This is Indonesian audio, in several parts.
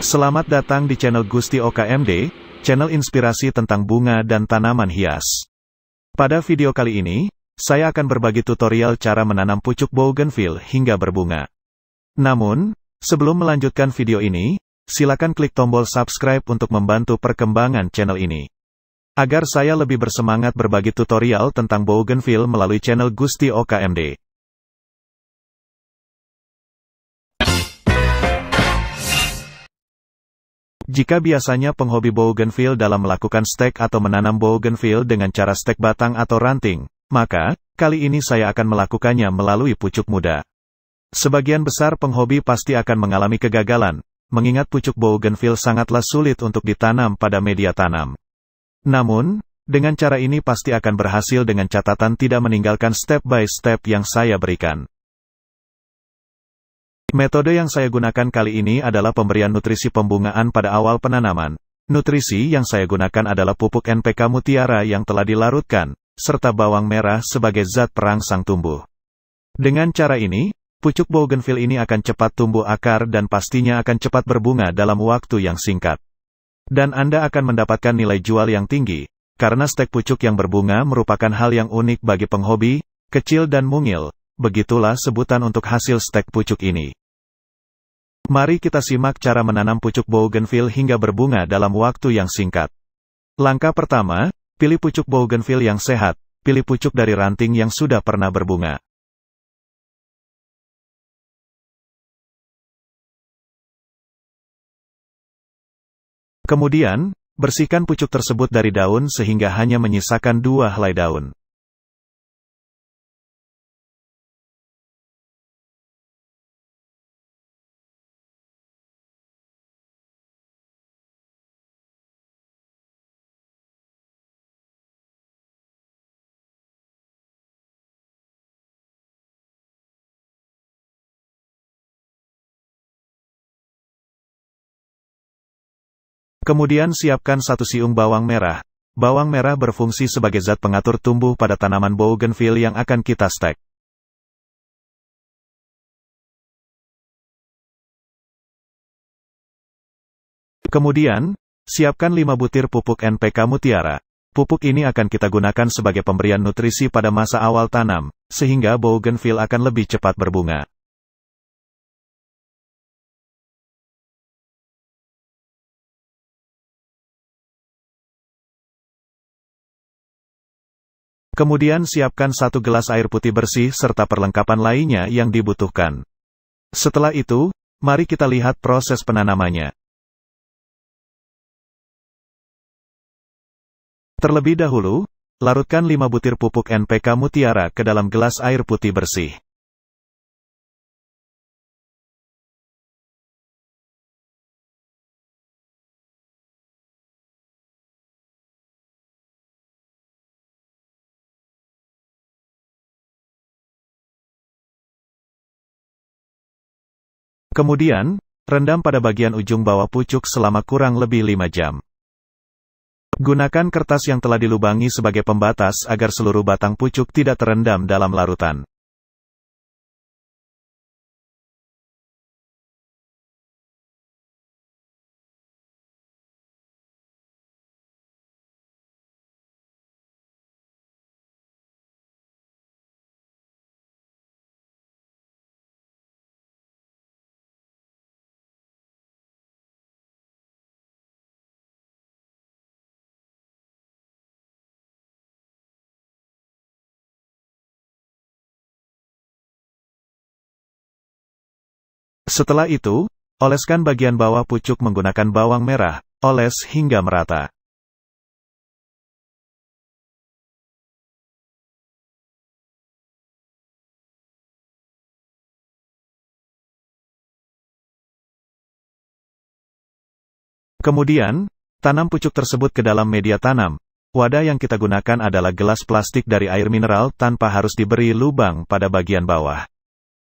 Selamat datang di channel Gusti OKMD, channel inspirasi tentang bunga dan tanaman hias. Pada video kali ini, saya akan berbagi tutorial cara menanam pucuk bougainville hingga berbunga. Namun, sebelum melanjutkan video ini, silakan klik tombol subscribe untuk membantu perkembangan channel ini. Agar saya lebih bersemangat berbagi tutorial tentang bougainville melalui channel Gusti OKMD. Jika biasanya penghobi bougainville dalam melakukan stek atau menanam bougainville dengan cara stek batang atau ranting, maka, kali ini saya akan melakukannya melalui pucuk muda. Sebagian besar penghobi pasti akan mengalami kegagalan, mengingat pucuk bougainville sangatlah sulit untuk ditanam pada media tanam. Namun, dengan cara ini pasti akan berhasil dengan catatan tidak meninggalkan step by step yang saya berikan. Metode yang saya gunakan kali ini adalah pemberian nutrisi pembungaan pada awal penanaman. Nutrisi yang saya gunakan adalah pupuk NPK Mutiara yang telah dilarutkan, serta bawang merah sebagai zat perangsang tumbuh. Dengan cara ini, pucuk bougainville ini akan cepat tumbuh akar dan pastinya akan cepat berbunga dalam waktu yang singkat. Dan Anda akan mendapatkan nilai jual yang tinggi, karena stek pucuk yang berbunga merupakan hal yang unik bagi penghobi, kecil dan mungil, begitulah sebutan untuk hasil stek pucuk ini. Mari kita simak cara menanam pucuk bougainville hingga berbunga dalam waktu yang singkat. Langkah pertama, pilih pucuk bougainville yang sehat, pilih pucuk dari ranting yang sudah pernah berbunga. Kemudian, bersihkan pucuk tersebut dari daun sehingga hanya menyisakan 2 helai daun. Kemudian siapkan 1 siung bawang merah. Bawang merah berfungsi sebagai zat pengatur tumbuh pada tanaman bougainville yang akan kita stek. Kemudian, siapkan 5 butir pupuk NPK Mutiara. Pupuk ini akan kita gunakan sebagai pemberian nutrisi pada masa awal tanam, sehingga bougainville akan lebih cepat berbunga. Kemudian siapkan 1 gelas air putih bersih serta perlengkapan lainnya yang dibutuhkan. Setelah itu, mari kita lihat proses penanamannya. Terlebih dahulu, larutkan 5 butir pupuk NPK Mutiara ke dalam gelas air putih bersih. Kemudian, rendam pada bagian ujung bawah pucuk selama kurang lebih 5 jam. Gunakan kertas yang telah dilubangi sebagai pembatas agar seluruh batang pucuk tidak terendam dalam larutan. Setelah itu, oleskan bagian bawah pucuk menggunakan bawang merah, oles hingga merata. Kemudian, tanam pucuk tersebut ke dalam media tanam. Wadah yang kita gunakan adalah gelas plastik dari air mineral tanpa harus diberi lubang pada bagian bawah.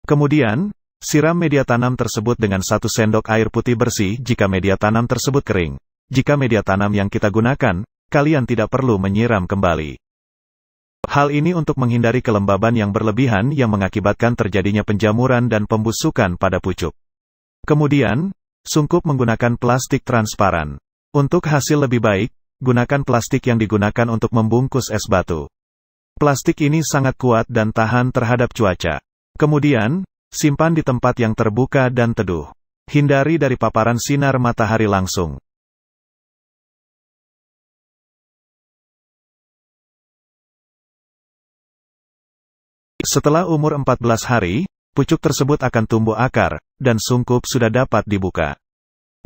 Kemudian, siram media tanam tersebut dengan 1 sendok air putih bersih jika media tanam tersebut kering. Jika media tanam yang kita gunakan, kalian tidak perlu menyiram kembali. Hal ini untuk menghindari kelembaban yang berlebihan yang mengakibatkan terjadinya penjamuran dan pembusukan pada pucuk. Kemudian, Sungkup menggunakan plastik transparan. Untuk hasil lebih baik, gunakan plastik yang digunakan untuk membungkus es batu. Plastik ini sangat kuat dan tahan terhadap cuaca. Kemudian, simpan di tempat yang terbuka dan teduh. Hindari dari paparan sinar matahari langsung. Setelah umur 14 hari, pucuk tersebut akan tumbuh akar, dan sungkup sudah dapat dibuka.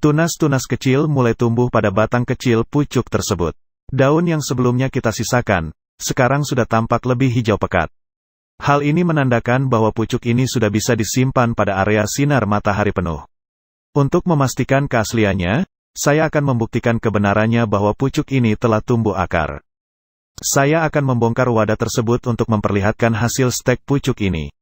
Tunas-tunas kecil mulai tumbuh pada batang kecil pucuk tersebut. Daun yang sebelumnya kita sisakan, sekarang sudah tampak lebih hijau pekat. Hal ini menandakan bahwa pucuk ini sudah bisa disimpan pada area sinar matahari penuh. Untuk memastikan keasliannya, saya akan membuktikan kebenarannya bahwa pucuk ini telah tumbuh akar. Saya akan membongkar wadah tersebut untuk memperlihatkan hasil stek pucuk ini.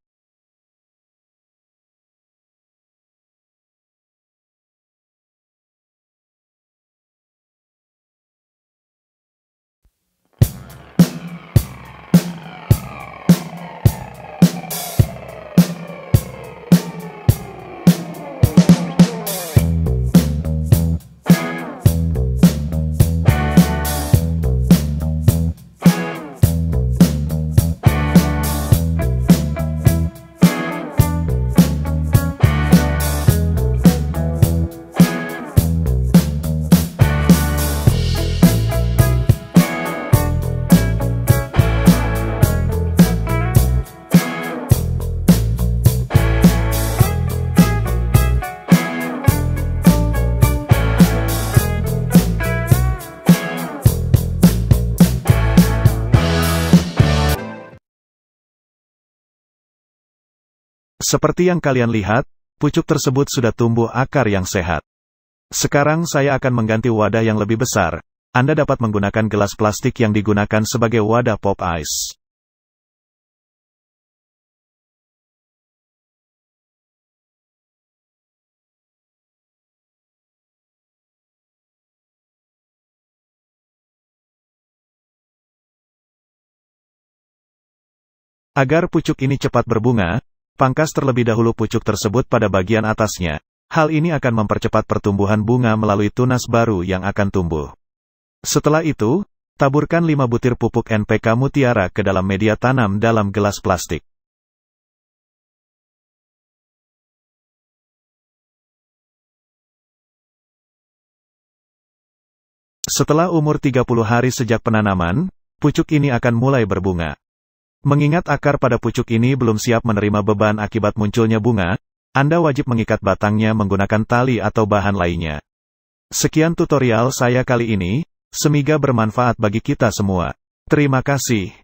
Seperti yang kalian lihat, pucuk tersebut sudah tumbuh akar yang sehat. Sekarang saya akan mengganti wadah yang lebih besar. Anda dapat menggunakan gelas plastik yang digunakan sebagai wadah pop ice. Agar pucuk ini cepat berbunga, pangkas terlebih dahulu pucuk tersebut pada bagian atasnya. Hal ini akan mempercepat pertumbuhan bunga melalui tunas baru yang akan tumbuh. Setelah itu, taburkan 5 butir pupuk NPK Mutiara ke dalam media tanam dalam gelas plastik. Setelah umur 30 hari sejak penanaman, pucuk ini akan mulai berbunga. Mengingat akar pada pucuk ini belum siap menerima beban akibat munculnya bunga, Anda wajib mengikat batangnya menggunakan tali atau bahan lainnya. Sekian tutorial saya kali ini, semoga bermanfaat bagi kita semua. Terima kasih.